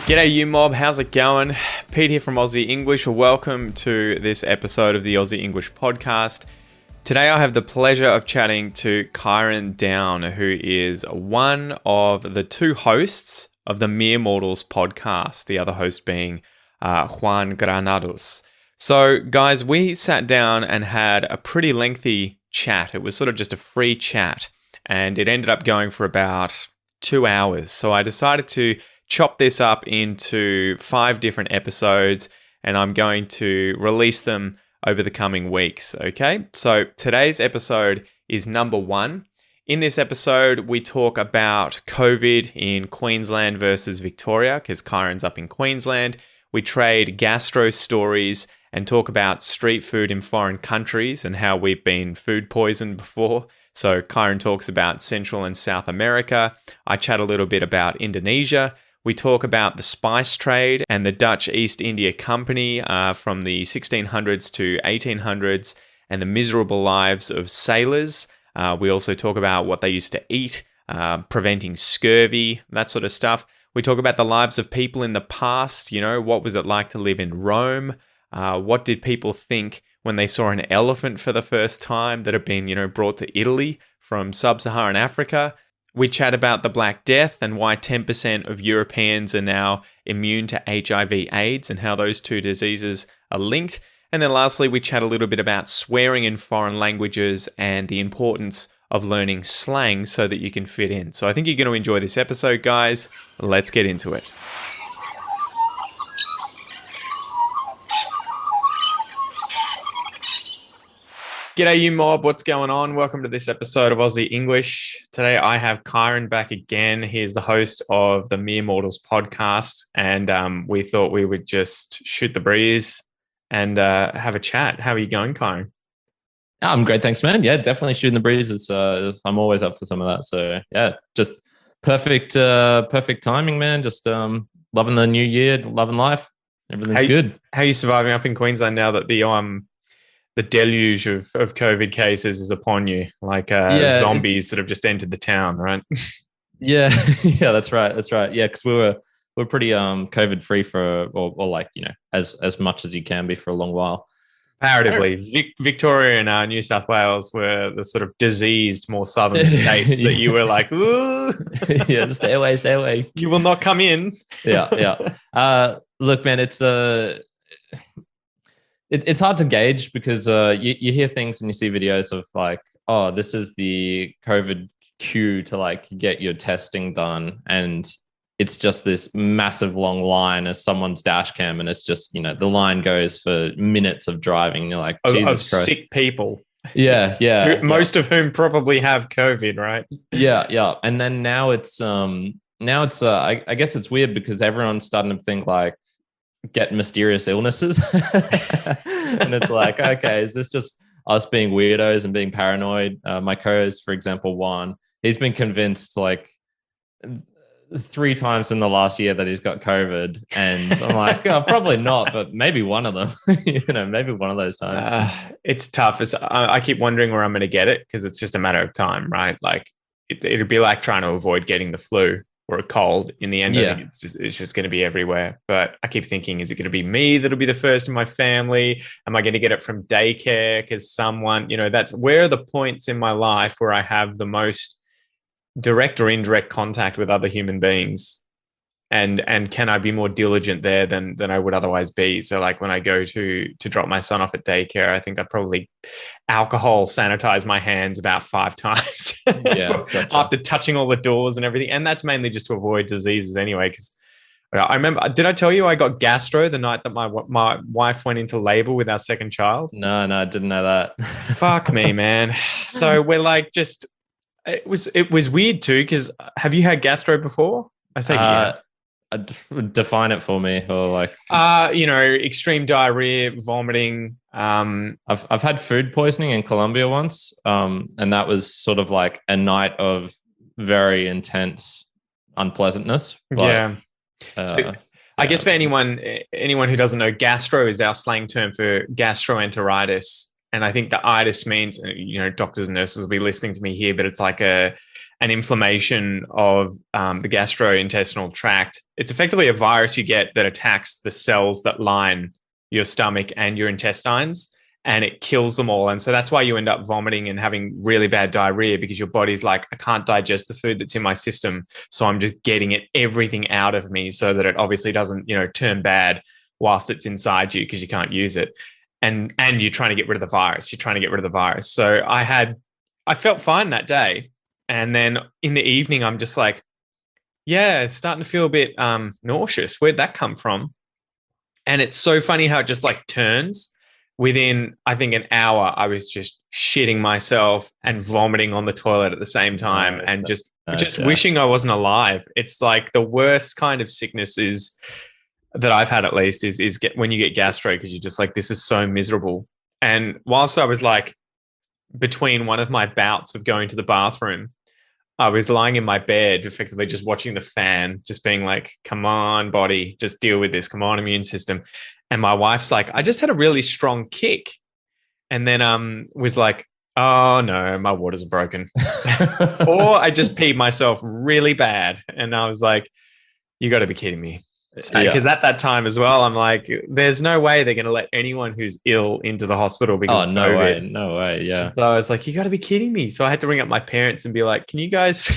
G'day you mob, how's it going? Pete here from Aussie English. Welcome to this episode of the Aussie English podcast. Today I have the pleasure of chatting to Kyrin Down, who is one of the two hosts of the Mere Mortals podcast, the other host being Juan Granados. So guys, we sat down and had a pretty lengthy chat. It was sort of just a free chat and it ended up going for about 2 hours. So I decided to chop this up into 5 different episodes and I'm going to release them over the coming weeks, okay? So today's episode is number 1. In this episode, we talk about COVID in Queensland versus Victoria, because Kyrin's up in Queensland. We trade gastro stories and talk about street food in foreign countries and how we've been food poisoned before. So Kyrin talks about Central and South America. I chat a little bit about Indonesia. We talk about the spice trade and the Dutch East India Company from the 1600s to 1800s and the miserable lives of sailors. We also talk about what they used to eat, preventing scurvy, that sort of stuff. We talk about the lives of people in the past. You know, what was it like to live in Rome? What did people think when they saw an elephant for the first time that had been, brought to Italy from sub-Saharan Africa? We chat about the Black Death and why 10% of Europeans are now immune to HIV/AIDS and how those two diseases are linked. And then lastly, we chat a little bit about swearing in foreign languages and the importance of learning slang so that you can fit in. So I think you're going to enjoy this episode, guys. Let's get into it. G'day you mob, what's going on? Welcome to this episode of Aussie English. Today I have Kyrin back again. He is the host of the Mere Mortals podcast and we thought we would just shoot the breeze and have a chat. How are you going, Kyrin? I'm great, thanks man. Yeah, definitely shooting the breeze. I'm always up for some of that. So yeah, just perfect timing, man. Just loving the new year, loving life. Everything's good. How are you surviving up in Queensland now that the deluge of COVID cases is upon you, like zombies that have just entered the town, right? Yeah, yeah, that's right. Yeah, because we're pretty COVID free for as much as you can be for a long while. Comparatively, Victoria and New South Wales were the sort of diseased, more southern states that you were like, ooh, yeah, stay away. You will not come in. Yeah. Look, man, it's hard to gauge because you hear things and you see videos of like, oh, this is the COVID queue to like get your testing done. And it's just this massive long line as someone's dash cam. And it's just, the line goes for minutes of driving. You're like, Jesus Christ. Sick people. Yeah. Most of whom probably have COVID, right? Yeah. And then now it's I guess it's weird because everyone's starting to think like, get mysterious illnesses. And it's like, okay, is this just us being weirdos and being paranoid? My co-host, for example, Juan, he's been convinced like 3 times in the last year that he's got COVID. And I'm like, oh, probably not, but maybe one of them, maybe one of those times. It's tough. I keep wondering where I'm going to get it because it's just a matter of time, right? Like it'd be like trying to avoid getting the flu or a cold. In the end, I think it's just going to be everywhere. But I keep thinking, is it going to be me that'll be the first in my family? Am I going to get it from daycare? Because someone, that's where are the points in my life where I have the most direct or indirect contact with other human beings? And can I be more diligent there than I would otherwise be? So like when I go to drop my son off at daycare, I think I'd probably alcohol sanitize my hands about 5 times gotcha. After touching all the doors and everything. And that's mainly just to avoid diseases anyway. Because I remember, did I tell you I got gastro the night that my wife went into labor with our second child? No, I didn't know that. Fuck me, man. So we're like it was weird too, because have you had gastro before? I say yeah. Define it for me, or like extreme diarrhea, vomiting. I've had food poisoning in Colombia once, and that was sort of like a night of very intense unpleasantness. But, I guess for anyone who doesn't know, gastro is our slang term for gastroenteritis, And I think the itis means, doctors and nurses will be listening to me here, but it's like an inflammation of the gastrointestinal tract. It's effectively a virus you get that attacks the cells that line your stomach and your intestines, and it kills them all. And so that's why you end up vomiting and having really bad diarrhea, because your body's like, I can't digest the food that's in my system. So I'm just getting everything out of me so that it obviously doesn't, turn bad whilst it's inside you, because you can't use it. And you're trying to get rid of the virus. So I felt fine that day. And then in the evening, I'm just like, yeah, it's starting to feel a bit nauseous. Where'd that come from? And it's so funny how it just like turns. Within, I think, an hour, I was just shitting myself and vomiting on the toilet at the same time, and just wishing I wasn't alive. It's like the worst kind of sickness that I've had, at least, is when you get gastro, because you're just like, this is so miserable. And whilst I was like between one of my bouts of going to the bathroom, I was lying in my bed, effectively just watching the fan, just being like, come on, body, just deal with this. Come on, immune system. And my wife's like, I just had a really strong kick. And then was like, oh no, my waters are broken. Or I just peed myself really bad. And I was like, you got to be kidding me. Because at that time as well, I'm like, there's no way they're going to let anyone who's ill into the hospital because of COVID. No way, yeah. And so I was like, you got to be kidding me. So I had to ring up my parents and be like, can you guys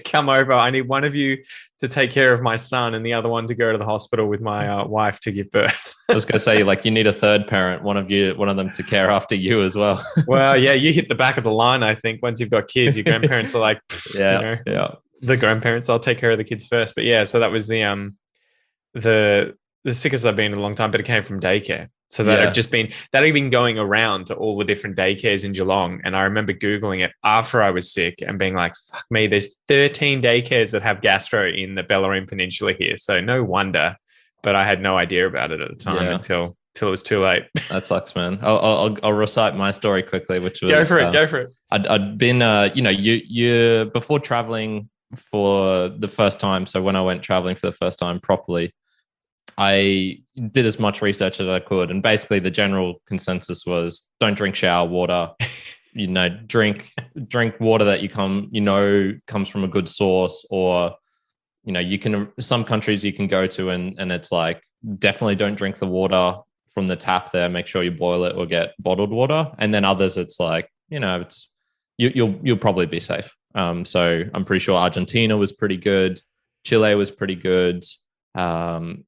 come over? I need one of you to take care of my son and the other one to go to the hospital with my wife to give birth. I was going to say, like, you need a third parent, one of them to care after you as well. Well, yeah, you hit the back of the line, I think. Once you've got kids, your grandparents are like, the grandparents, I'll take care of the kids first. But yeah, so that was the sickest I've been in a long time, but it came from daycare. So that had been going around to all the different daycares in Geelong. And I remember Googling it after I was sick and being like, fuck me, there's 13 daycares that have gastro in the Bellarine Peninsula here. So no wonder, but I had no idea about it at the time until it was too late. That sucks, man. I'll recite my story quickly, which was... Go for it. I'd been, you before traveling for the first time. So when I went traveling for the first time properly, I did as much research as I could. And basically the general consensus was, don't drink shower water, drink water that comes from a good source, or, some countries you can go to and it's like, definitely don't drink the water from the tap there. Make sure you boil it or get bottled water. And then others, it's like, you'll probably be safe. So I'm pretty sure Argentina was pretty good. Chile was pretty good.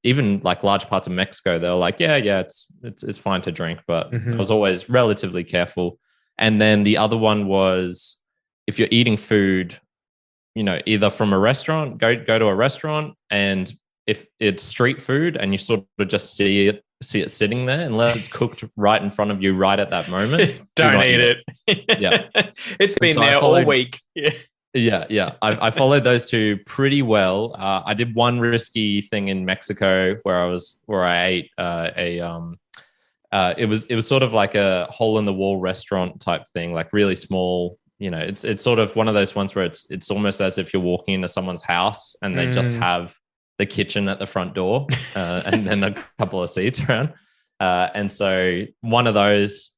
Even like large parts of Mexico, they were like, it's fine to drink, but I was always relatively careful. And then the other one was, if you're eating food, either from a restaurant, go to a restaurant, and if it's street food and you sort of just see it sitting there, unless it's cooked right in front of you right at that moment, don't eat it. Yeah. It's been there all week. Yeah. I followed those two pretty well. I did one risky thing in Mexico where I ate it was sort of like a hole in the wall restaurant type thing, like really small. It's sort of one of those ones where it's almost as if you're walking into someone's house and they just have the kitchen at the front door and then a couple of seats around. And so one of those,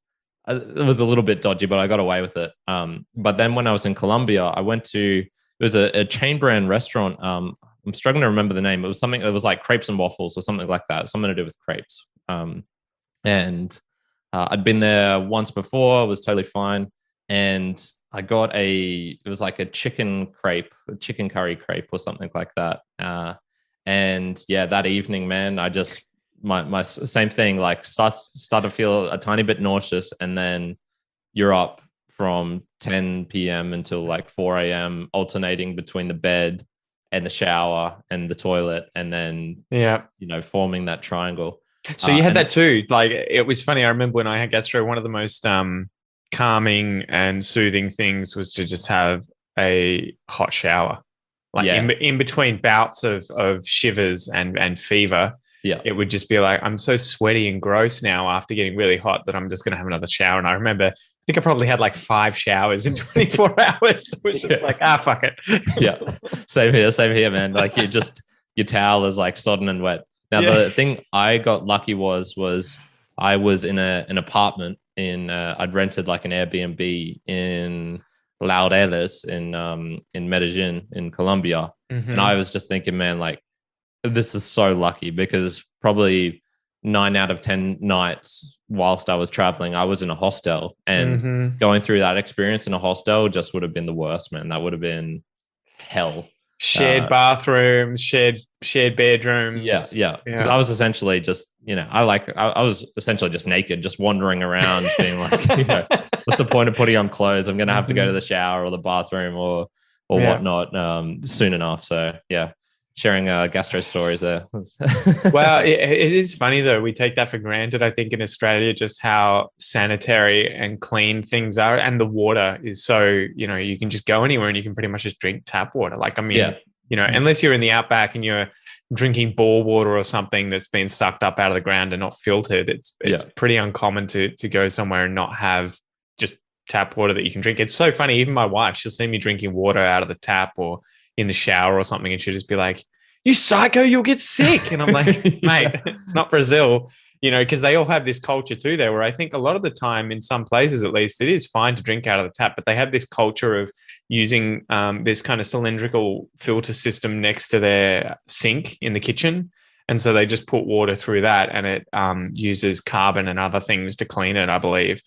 it was a little bit dodgy, but I got away with it. But then when I was in Colombia, I went to, it was a chain brand restaurant. I'm struggling to remember the name. It was something that was like crepes and waffles or something like that, something to do with crepes. And I'd been there once before, it was totally fine. And I got it was like a chicken curry crepe or something like that. And yeah, that evening, man, I just, my same thing, like start to feel a tiny bit nauseous, and then you're up from 10 p.m. until like 4 a.m. alternating between the bed and the shower and the toilet, and then forming that triangle. So you had that too. Like, it was funny. I remember when I had gastro, one of the most calming and soothing things was to just have a hot shower, like in between bouts of shivers and fever. Yeah, it would just be like, I'm so sweaty and gross now after getting really hot that I'm just going to have another shower. And I remember, I think I probably had like 5 showers in 24 hours. It was just like, fuck it. Yeah, same here, man. Like your towel is like sodden and wet. Now the thing I got lucky was I was in an apartment I'd rented like an Airbnb in Laureles in Medellin in Colombia, and I was just thinking, man, like this is so lucky because probably 9 out of 10 nights whilst I was traveling, I was in a hostel, and going through that experience in a hostel just would have been the worst, man. That would have been hell. Shared bathrooms, shared bedrooms. Yeah. Because I was essentially just, I was essentially just naked, just wandering around, being like, what's the point of putting on clothes? I'm gonna have to go to the shower or the bathroom or whatnot soon enough. So yeah, sharing gastro stories there. Well, it is funny though. We take that for granted, I think, in Australia, just how sanitary and clean things are. And the water is so, you can just go anywhere and you can pretty much just drink tap water. Like, I mean, unless you're in the outback and you're drinking bore water or something that's been sucked up out of the ground and not filtered, it's pretty uncommon to go somewhere and not have just tap water that you can drink. It's so funny. Even my wife, she'll see me drinking water out of the tap or in the shower or something, and she'll just be like, "You psycho, you'll get sick." And I'm like, mate, it's not Brazil, because they all have this culture too there, where I think a lot of the time, in some places at least, it is fine to drink out of the tap, but they have this culture of using this kind of cylindrical filter system next to their sink in the kitchen. And so they just put water through that, and it uses carbon and other things to clean it, I believe.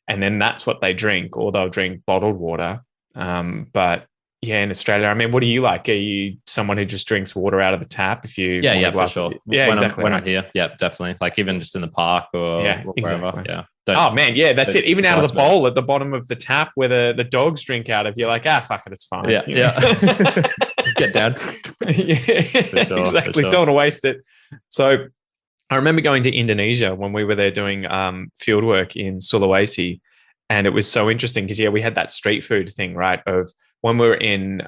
And then that's what they drink, or they'll drink bottled water. But yeah, in Australia, I mean, what do you like? Are you someone who just drinks water out of the tap? If you for sure. Exactly. When I'm here, definitely. Like even just in the park or wherever. Exactly. Yeah. Oh man, yeah, that's it. Even out of the bowl at the bottom of the tap where the dogs drink out of, you're like, fuck it, it's fine. Yeah. Just get down. Exactly. Don't want to waste it. So I remember going to Indonesia when we were there doing field work in Sulawesi, and it was so interesting because we had that street food thing, right? Of when we were in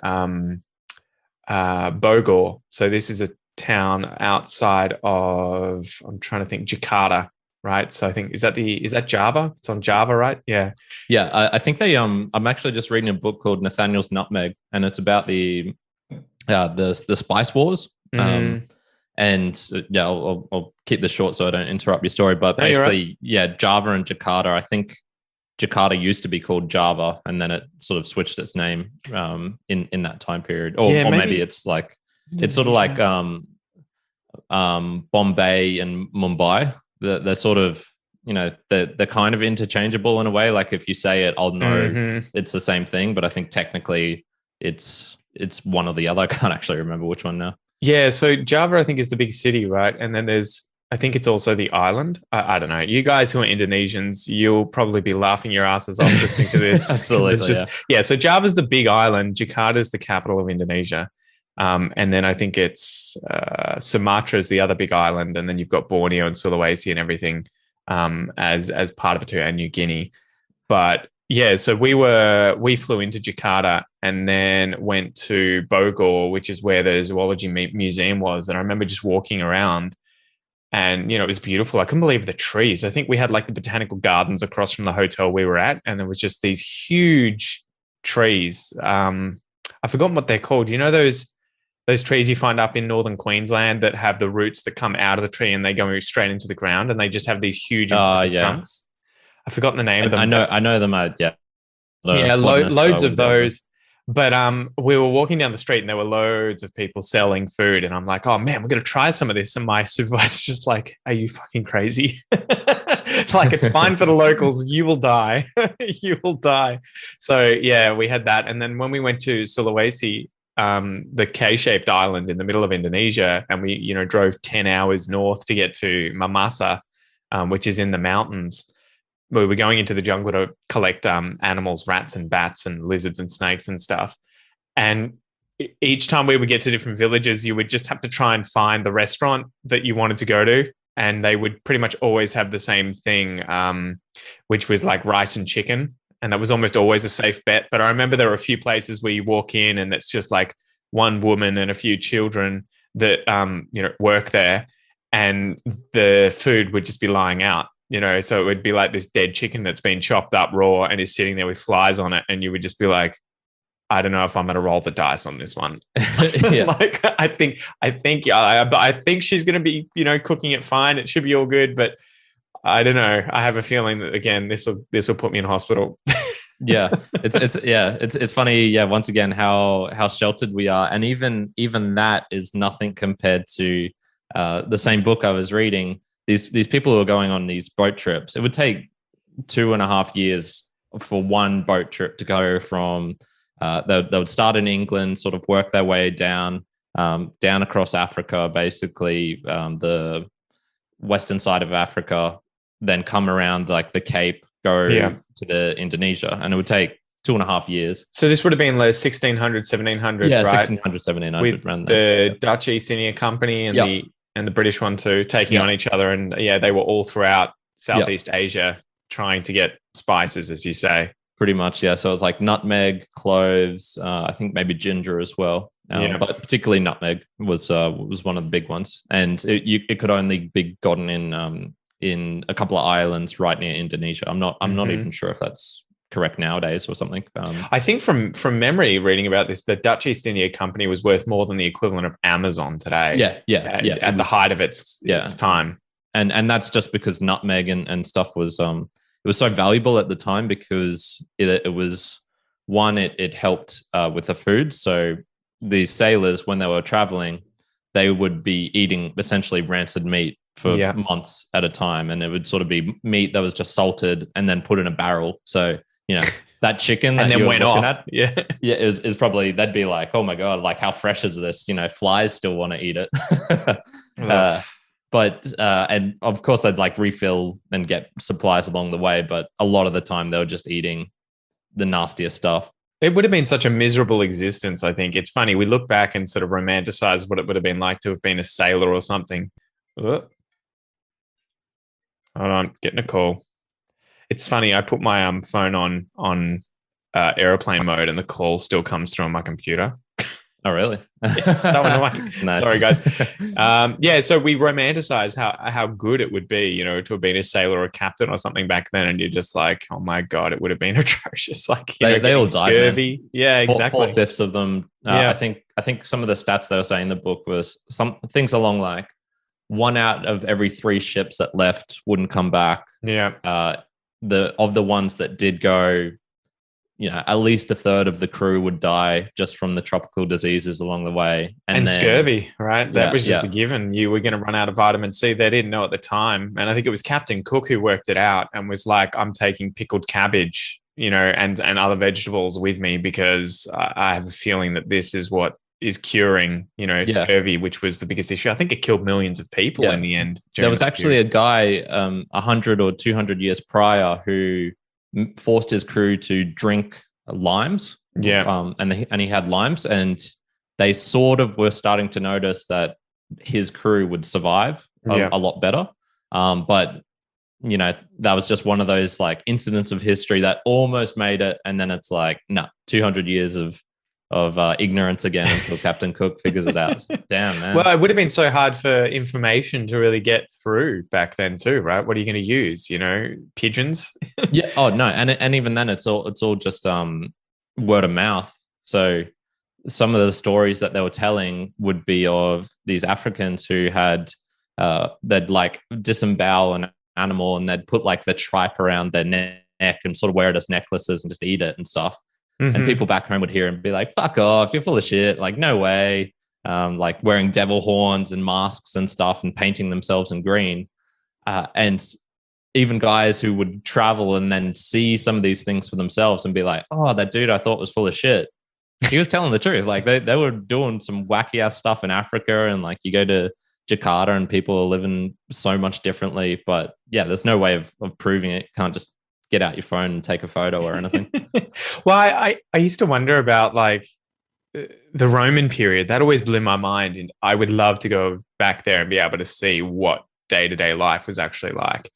Bogor. So this is a town outside of, I'm trying to think, Jakarta, right? So I think, is that Java? It's on Java, right? Yeah. Yeah. I think they, I'm actually just reading a book called Nathaniel's Nutmeg, and it's about the spice wars. And I'll keep this short so I don't interrupt your story, but basically, Java and Jakarta, I think Jakarta used to be called Java, and then it sort of switched its name in that time period. Or maybe it's like, it's sort of like Bombay and Mumbai. They're sort of, they're kind of interchangeable in a way. Like if you say it, I'll know it's the same thing, but I think technically it's one or the other. I can't actually remember which one now. Yeah, so Java, I think, is the big city, right? And then I think it's also the island. I don't know. You guys who are Indonesians, you'll probably be laughing your asses off listening to this. Absolutely. So Java's the big island. Jakarta is the capital of Indonesia. And then I think it's Sumatra is the other big island. And then you've got Borneo and Sulawesi and everything as part of it too, and New Guinea. But yeah, so we flew into Jakarta and then went to Bogor, which is where the zoology museum was. And I remember just walking around, and it was beautiful. I couldn't believe the trees. I think we had like the botanical gardens across from the hotel we were at, and there was just these huge trees. I've forgotten what they're called. Those trees you find up in northern Queensland that have the roots that come out of the tree and they go straight into the ground, and they just have these huge trunks. I've forgotten the name of them. I know them. Loads of those. But we were walking down the street and there were loads of people selling food. And I'm like, oh man, we're going to try some of this. And my supervisor's just like, are you fucking crazy? Like, it's fine for the locals. You will die. You will die. So yeah, we had that. And then when we went to Sulawesi, the K-shaped island in the middle of Indonesia, and we, drove 10 hours north to get to Mamasa, which is in the mountains. We were going into the jungle to collect animals, rats and bats and lizards and snakes and stuff. And each time we would get to different villages, you would just have to try and find the restaurant that you wanted to go to. And they would pretty much always have the same thing, which was like rice and chicken. And that was almost always a safe bet. But I remember there were a few places where you walk in and it's just like one woman and a few children that, work there. And the food would just be lying out. So it would be like this dead chicken that's been chopped up raw and is sitting there with flies on it. And you would just be like, I don't know if I'm going to roll the dice on this one. Like, I think she's going to be, cooking it fine. It should be all good. But I don't know. I have a feeling that again, this will put me in hospital. Yeah, it's funny. Yeah, once again, how sheltered we are, and even that is nothing compared to the same book I was reading. These people who are going on these boat trips, it would take 2.5 years for one boat trip to go from they would start in England, sort of work their way down down across Africa, basically the western side of Africa, then come around like the Cape, go Yeah. to the Indonesia, and it would take 2.5 years. So this would have been the 1600s, 1700s, Yeah, right? 1600, 1700 With around there. the Dutch East India Company and Yep. the British one too, taking Yep. on each other. And yeah, they were all throughout Yep. Southeast Asia trying to get spices, as you say. Pretty much, yeah. So it was like nutmeg, cloves, I think maybe ginger as well. Yeah. But particularly nutmeg was one of the big ones, and it could only be gotten in a couple of islands right near Indonesia. I'm not even sure if that's correct nowadays or something. I think from memory, reading about this, the Dutch East India Company was worth more than the equivalent of Amazon today. Yeah. At the height of its time. And that's just because nutmeg and stuff was it was so valuable at the time because it was one, it helped with the food. So these sailors, when they were traveling, they would be eating essentially rancid meat for months at a time, and it would sort of be meat that was just salted and then put in a barrel. So that chicken that and then you were went looking off. at, Yeah, is probably, they'd be like, oh my god, like how fresh is this? Flies still want to eat it. But and of course I'd like refill and get supplies along the way, but a lot of the time they were just eating the nastiest stuff. it would have been such a miserable existence. I think it's funny we look back and sort of romanticize what it would have been like to have been a sailor or something. Oh, hold on, getting a call. It's funny. I put my phone on airplane mode, and the call still comes through on my computer. Oh, really? It's so annoying. Nice. Sorry, guys. Yeah, so we romanticize how good it would be, to have been a sailor or a captain or something back then, and you're just like, oh my god, it would have been atrocious. Like they all died. Scurvy. Man. Yeah, exactly. 4/5 of them. I think some of the stats they were saying in the book was some things along like 1 out of every 3 ships that left wouldn't come back. Yeah. Of the ones that did go, at least a third of the crew would die just from the tropical diseases along the way. And then, scurvy, right? That was just a given. You were going to run out of vitamin C. They didn't know at the time. And I think it was Captain Cook who worked it out and was like, I'm taking pickled cabbage, and other vegetables with me because I have a feeling that this is what is curing, scurvy, which was the biggest issue. I think it killed millions of people in the end. There was actually a guy 100 or 200 years prior who forced his crew to drink limes. And he had limes, and they sort of were starting to notice that his crew would survive a lot better. But that was just one of those like incidents of history that almost made it, and then it's like 200 years of ignorance again until Captain Cook figures it out. So, damn, man. Well, it would have been so hard for information to really get through back then too, right? What are you going to use? Pigeons? Yeah. Oh no, and even then, it's all just word of mouth. So some of the stories that they were telling would be of these Africans who had they'd like disembowel an animal, and they'd put like the tripe around their neck and sort of wear it as necklaces and just eat it and stuff. Mm-hmm. And people back home would hear and be like, fuck off, you're full of shit. Like, no way. Like wearing devil horns and masks and stuff and painting themselves in green. And even guys who would travel and then see some of these things for themselves and be like, oh, that dude I thought was full of shit. He was telling the truth. Like they were doing some wacky ass stuff in Africa, and like you go to Jakarta and people are living so much differently. But yeah, there's no way of proving it. You can't just get out your phone and take a photo or anything. Well, I used to wonder about like the Roman period. That always blew my mind. And I would love to go back there and be able to see what day-to-day life was actually like.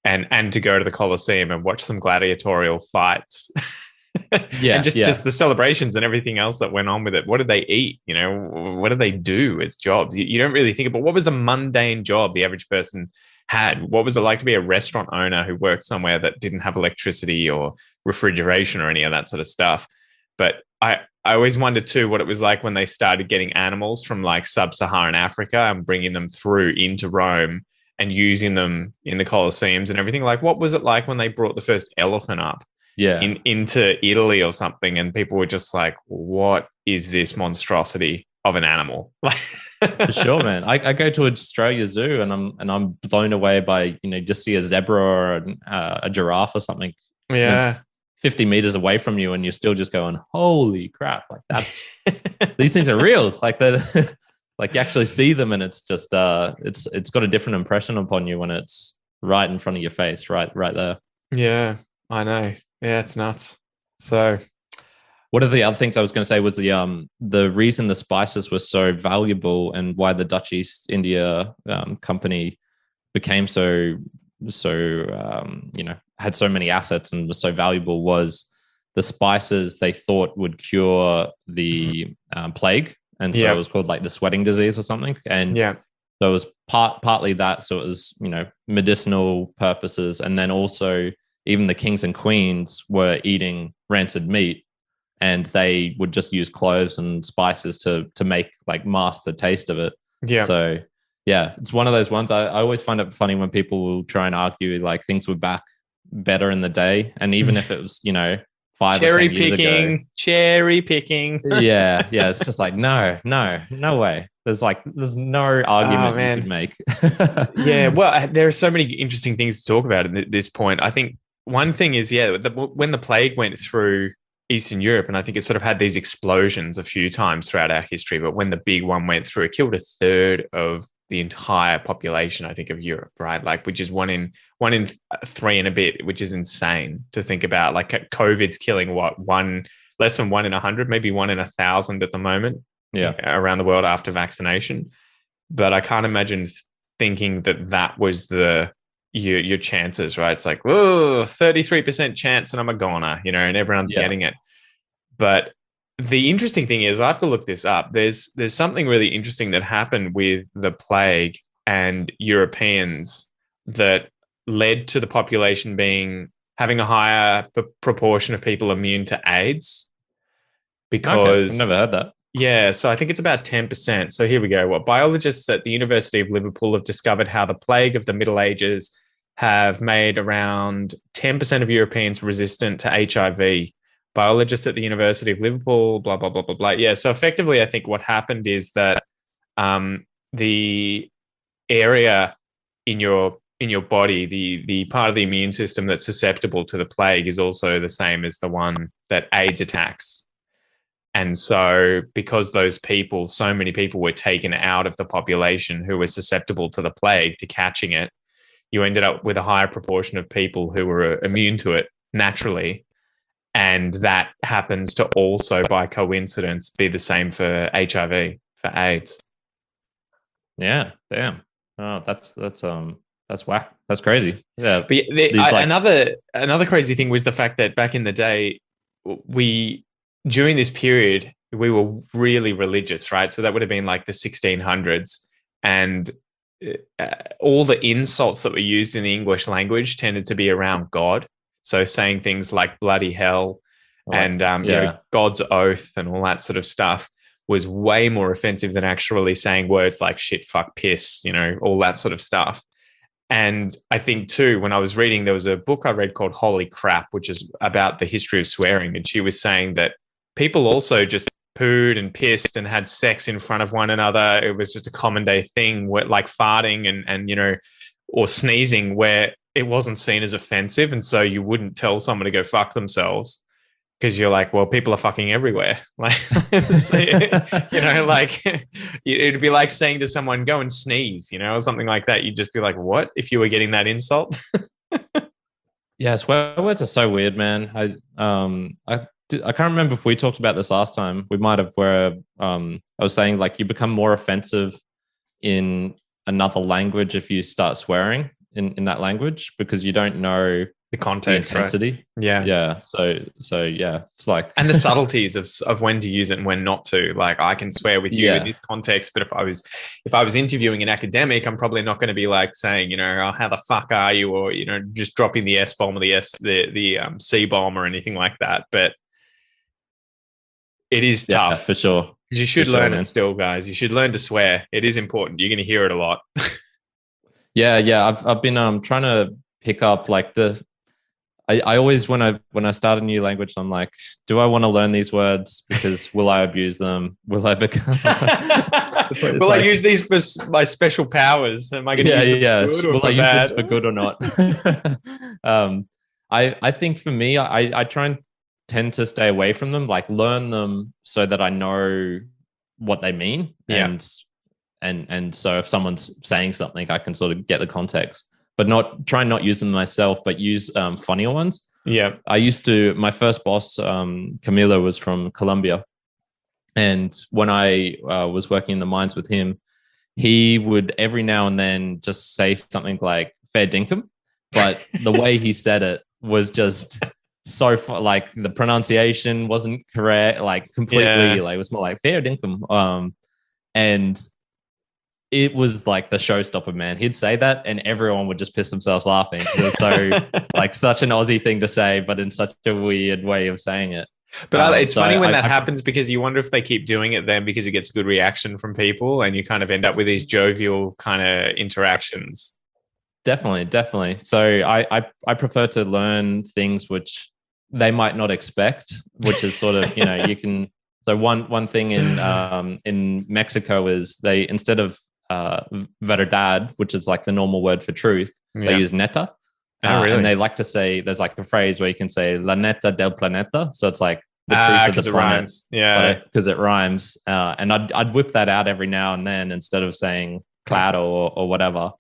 And to go to the Colosseum and watch some gladiatorial fights. And just the celebrations and everything else that went on with it. What did they eat? What did they do as jobs? You don't really think about what was the mundane job the average person had. What was it like to be a restaurant owner who worked somewhere that didn't have electricity or refrigeration or any of that sort of stuff? But I always wondered too what it was like when they started getting animals from like sub-Saharan Africa and bringing them through into Rome and using them in the Colosseums and everything. Like, what was it like when they brought the first elephant up Yeah, into Italy or something, and people were just like, "What is this monstrosity of an animal?" for sure, man. I go to Australia Zoo and I'm blown away by, just see a zebra or a giraffe or something. And it's Yeah. 50 meters away from you, and you're still just going, "Holy crap!" Like these things are real. Like that, like you actually see them, and it's just it's got a different impression upon you when it's right in front of your face, right there. Yeah, I know. Yeah, it's nuts. So, One of the other things I was going to say was the reason the spices were so valuable and why the Dutch East India Company became so had so many assets and was so valuable was the spices they thought would cure the plague, and so it was called like the sweating disease or something. And yeah, so it was partly that, so it was medicinal purposes, and then also even the kings and queens were eating rancid meat, and they would just use cloves and spices to make like mask the taste of it. yeah. So yeah, it's one of those ones. I always find it funny when people will try and argue like things were back better in the day, and even if it was 5 or 10 years ago. Cherry picking. Yeah, it's just like no way. There's no argument you could make. Yeah, well, there are so many interesting things to talk about at this point. I think one thing is, when the plague went through Eastern Europe, and I think it sort of had these explosions a few times throughout our history, but when the big one went through, it killed a third of the entire population, I think, of Europe, right? Like, which is one in 3 and a bit, which is insane to think about. Like, COVID's killing less than 1 in 100, maybe 1 in 1,000 at the moment, around the world after vaccination. But I can't imagine thinking that was your chances, right? It's like, oh, 33% chance and I'm a goner, and everyone's getting it. But the interesting thing is, I have to look this up. There's something really interesting that happened with the plague and Europeans that led to the population having a higher proportion of people immune to AIDS. Because I've never heard that. Yeah, so I think it's about 10%. So here we go. What biologists at the University of Liverpool have discovered how the plague of the Middle Ages have made around 10% of Europeans resistant to HIV. Biologists at the University of Liverpool, blah, blah, blah, blah, blah. Yeah, so effectively, I think what happened is that the area in your body, the part of the immune system that's susceptible to the plague is also the same as the one that AIDS attacks. And so because so many people were taken out of the population who were susceptible to the plague, to catching it, you ended up with a higher proportion of people who were immune to it naturally. And that happens to also, by coincidence, be the same for HIV, for AIDS. Yeah, damn. Oh, that's whack. That's crazy. Yeah. But another crazy thing was the fact that back in the day, during this period, we were really religious, right? So that would have been like the 1600s. And all the insults that were used in the English language tended to be around God. So saying things like bloody hell and God's oath and all that sort of stuff was way more offensive than actually saying words like shit, fuck, piss, all that sort of stuff. And I think too, when I was reading, there was a book I read called Holy Crap, which is about the history of swearing. And she was saying that people also just pooed and pissed and had sex in front of one another. It was just a common day thing, like farting and or sneezing, where it wasn't seen as offensive. And so you wouldn't tell someone to go fuck themselves because you're like, well, people are fucking everywhere. Like, so, like it'd be like saying to someone, go and sneeze, or something like that. You'd just be like, what? If you were getting that insult? Yeah, swear words are so weird, man. I can't remember if we talked about this last time. We might have, where I was saying like you become more offensive in another language if you start swearing in that language because you don't know the context, the intensity. Right? Yeah. So yeah, it's like and the subtleties of when to use it and when not to. Like I can swear with you in this context, but if I was interviewing an academic, I'm probably not going to be like saying, oh, how the fuck are you, or just dropping the S bomb or the C bomb or anything like that. But it is tough for sure. You should learn it still, guys. You should learn to swear. It is important. You're going to hear it a lot. Yeah. I've been trying to pick up like I always when I start a new language, I'm like, do I want to learn these words? Because will I abuse them? Will I become Will I use these for my special powers? Am I going to use them for good or will for I use bad? this for good or not? I think for me, I try and tend to stay away from them, like learn them so that I know what they mean. Yeah. And so if someone's saying something, I can sort of get the context, but not use them myself, but use funnier ones. Yeah. My first boss, Camilo, was from Colombia. And when I was working in the mines with him, he would every now and then just say something like fair dinkum. But the way he said it was just so like the pronunciation wasn't correct, like completely, like it was more like fair dinkum. And it was like the showstopper, man. He'd say that and everyone would just piss themselves laughing. It was so like such an Aussie thing to say, but in such a weird way of saying it. But it's funny when that happens, because you wonder if they keep doing it then because it gets a good reaction from people and you kind of end up with these jovial kind of interactions. Definitely. So I prefer to learn things which they might not expect, which is sort of, you can. So one thing in Mexico is they, instead of verdad, which is like the normal word for truth, they use neta. Oh, really? And they like to say, there's like a phrase where you can say la neta del planeta. So it's like the truth of the planet. Rhymes. Yeah. Because it rhymes. And I'd whip that out every now and then instead of saying claro or whatever.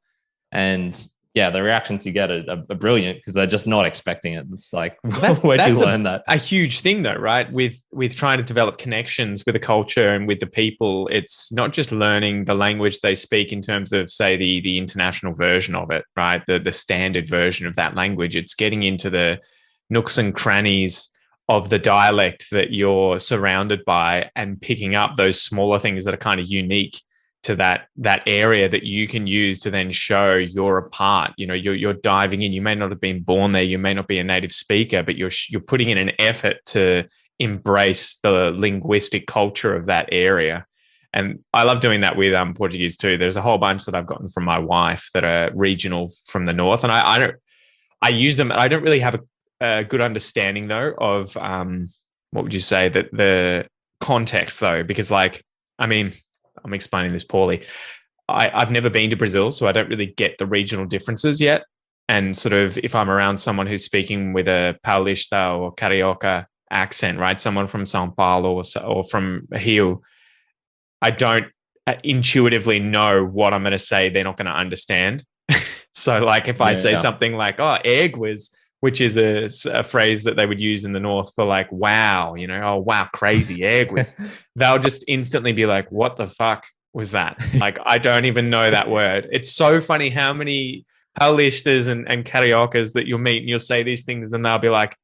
And yeah, the reactions you get are brilliant because they're just not expecting it. It's like, where'd you learn that? A huge thing though, right? With trying to develop connections with the culture and with the people, it's not just learning the language they speak in terms of, say, the international version of it, right? The standard version of that language. It's getting into the nooks and crannies of the dialect that you're surrounded by and picking up those smaller things that are kind of unique to that area that you can use to then show you're a part. You're diving in. You may not have been born there. You may not be a native speaker, but you're putting in an effort to embrace the linguistic culture of that area. And I love doing that with Portuguese too. There's a whole bunch that I've gotten from my wife that are regional from the north, and I use them. I don't really have a good understanding though of what would you say that the context though, because I'm explaining this poorly. I've never been to Brazil, so I don't really get the regional differences yet. And sort of if I'm around someone who's speaking with a Paulista or Carioca accent, right? Someone from São Paulo or from Rio, I don't intuitively know what I'm going to say. They're not going to understand. So like if I say something like, oh, éguas, which is a phrase that they would use in the north for like, wow, oh, wow, crazy éguas. They'll just instantly be like, what the fuck was that? Like, I don't even know that word. It's so funny how many Paulistas and Cariocas that you'll meet and you'll say these things and they'll be like,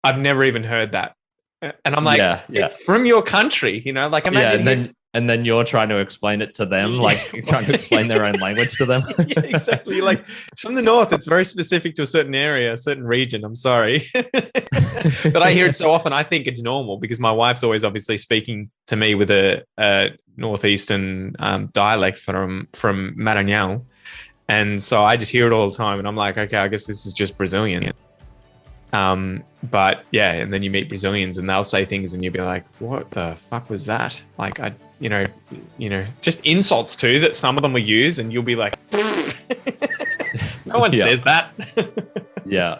I've never even heard that. And I'm like, it's from your country, like imagine. And then you're trying to explain it to them, like trying to explain their own language to them. Yeah, exactly. Like it's from the north. It's very specific to a certain area, a certain region. I'm sorry. But I hear it so often. I think it's normal because my wife's always obviously speaking to me with a northeastern dialect from Maranhão. And so I just hear it all the time. And I'm like, okay, I guess this is just Brazilian. But yeah, and then you meet Brazilians and they'll say things and you'll be like, what the fuck was that? Like, just insults too that some of them will use and you'll be like, no one says that. Yeah.